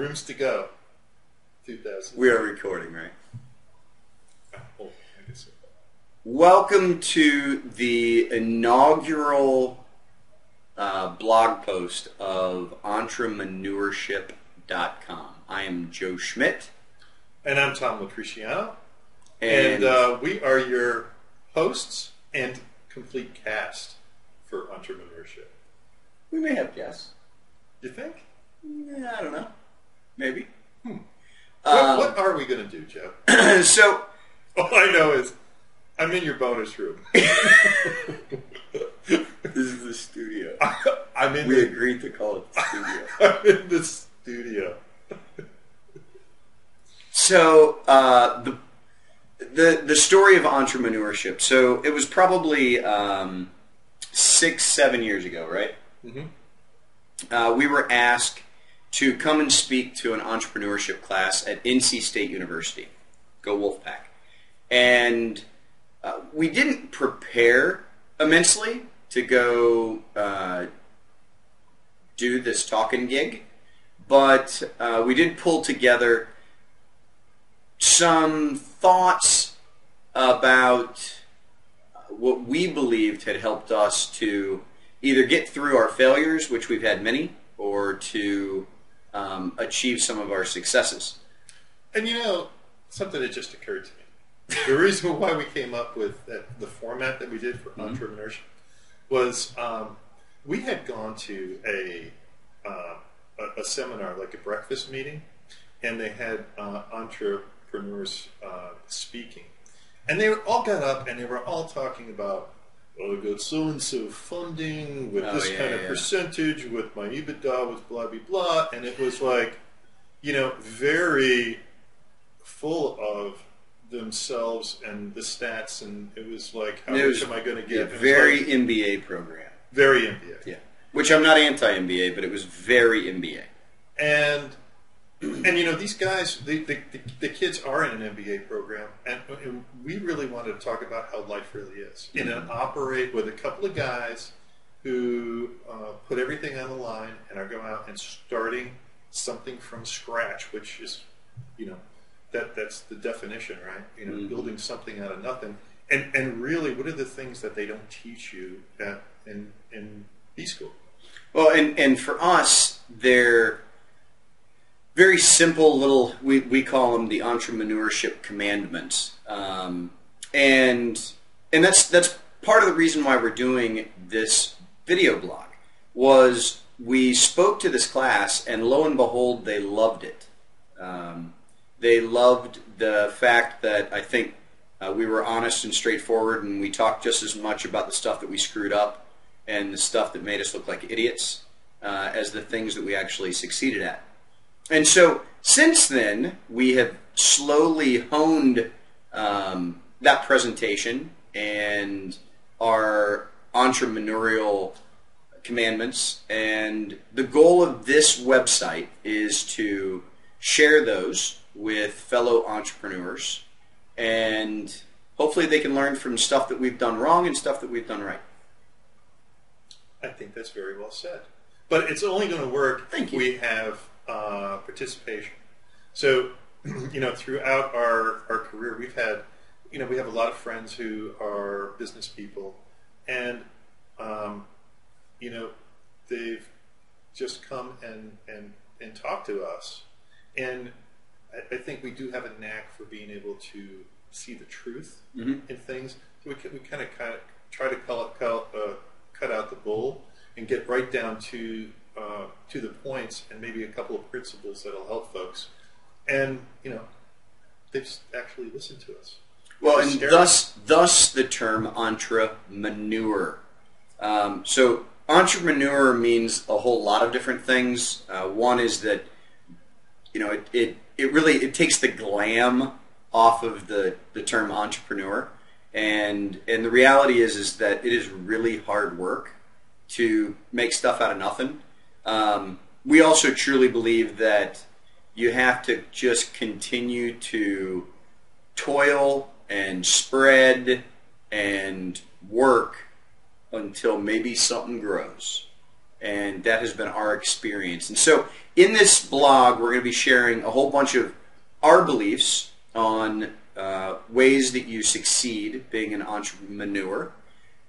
Rooms to Go. 2000. We are recording, right? Oh, I guess so. Welcome to the inaugural blog post of entremanureship.com. I am Joe Schmidt. And I'm Tom Lucriciano. And we are your hosts and complete cast for entrepreneurship. we may have guests. You think? Yeah, I don't know. Maybe. What are we going to do, Joe? So, All I know is I'm in your bonus room. this is the studio. I'm in. We agreed to call it the studio. I'm in the studio. So, the story of entrepreneurship. So, it was probably 6-7 years ago, right? Mm-hmm. We were asked to come and speak to an entrepreneurship class at NC State University. Go Wolfpack. And we didn't prepare immensely to go do this talking gig, but we did pull together some thoughts about what we believed had helped us to either get through our failures, which we've had many, or to achieve some of our successes. And you know, something that just occurred to me. The reason why we came up with the format that we did for entrepreneurship was we had gone to a seminar, like a breakfast meeting, and they had entrepreneurs speaking. And they all got up and they were all talking about, well, we got so-and-so funding with this kind of percentage, with my EBITDA, with blah, blah, blah. And it was like, you know, very full of themselves and the stats. And it was like, how much am I going to get? A very MBA program. Very MBA. Yeah. Which I'm not anti-MBA, but it was very MBA. And you know, these guys, the kids are in an MBA program, and we really wanted to talk about how life really is. And operate with a couple of guys who put everything on the line and are going out and starting something from scratch, which is, you know, that's the definition, right? You know, building something out of nothing. And really, what are the things that they don't teach you in B school? Well, and for us, they're very simple little, we call them the entrepreneurship commandments. And that's part of the reason why we're doing this video blog, was we spoke to this class, and lo and behold, they loved it. They loved the fact that I think we were honest and straightforward, and we talked just as much about the stuff that we screwed up and the stuff that made us look like idiots as the things that we actually succeeded at. And so, since then, we have slowly honed that presentation and our entrepreneurial commandments. And the goal of this website is to share those with fellow entrepreneurs. And hopefully they can learn from stuff that we've done wrong and stuff that we've done right. I think that's very well said. But it's only going to work if you. we have participation. So, you know, throughout our career, we've had, you know, we have a lot of friends who are business people, and you know, they've just come and talked to us, and I think we do have a knack for being able to see the truth in things. So we kind of try to cut out the bull and get right down to the points, and maybe a couple of principles that'll help folks. And, you know, they've actually listened to us. Well, and thus the term entrepreneur. So entrepreneur means a whole lot of different things. One is that, you know, it really takes the glam off of the term entrepreneur. And the reality is that it is really hard work to make stuff out of nothing. We also truly believe that you have to just continue to toil and spread and work until maybe something grows. And that has been our experience. And so in this blog, we're going to be sharing a whole bunch of our beliefs on ways that you succeed being an entrepreneur.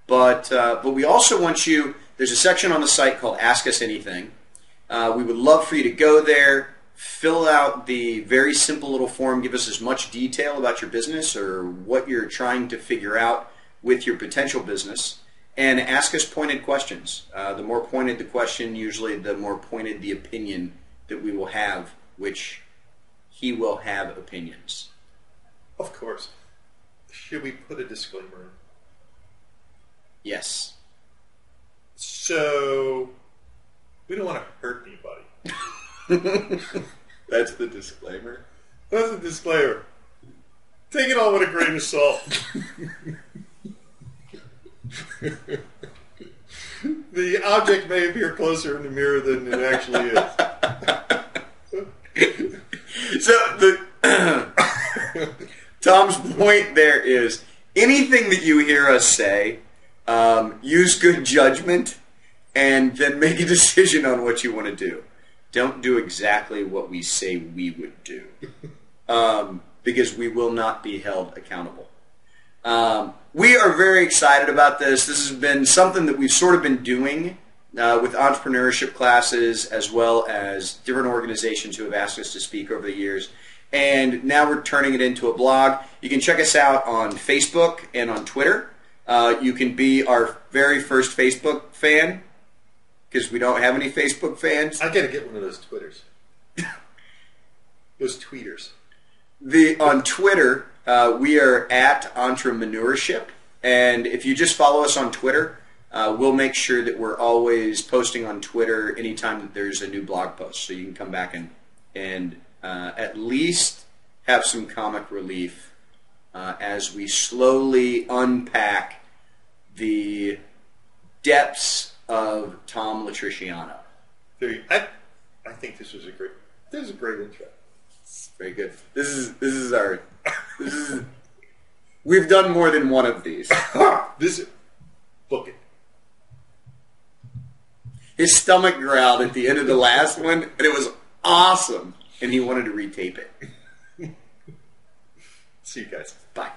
But we also want you, there's a section on the site called Ask Us Anything. We would love for you to go there, fill out the very simple little form, give us as much detail about your business or what you're trying to figure out with your potential business, and ask us pointed questions. The more pointed the question, usually the more pointed the opinion that we will have, which he will have opinions. Of course. Should we put a disclaimer in? Yes. So, we don't want to hurt anybody. That's the disclaimer. That's the disclaimer. Take it all with a grain of salt. The object may appear closer in the mirror than it actually is. So Tom's point there is anything that you hear us say, use good judgment and then make a decision on what you want to do. Don't do exactly what we say we would do, because we will not be held accountable. We are very excited about this. This has been something that we've sort of been doing with entrepreneurship classes as well as different organizations who have asked us to speak over the years. And now we're turning it into a blog. You can check us out on Facebook and on Twitter. You can be our very first Facebook fan, because we don't have any Facebook fans. I got to get one of those Twitters. Those tweeters. On Twitter, we are at entremanureship. And if you just follow us on Twitter, we'll make sure that we're always posting on Twitter anytime that there's a new blog post. So you can come back and at least have some comic relief as we slowly unpack the depths of Tom Latriciano. I think this was a great intro. It's very good. We've done more than one of these. Book it. His stomach growled at the end of the last one, and it was awesome. And he wanted to retape it. See you guys. Bye.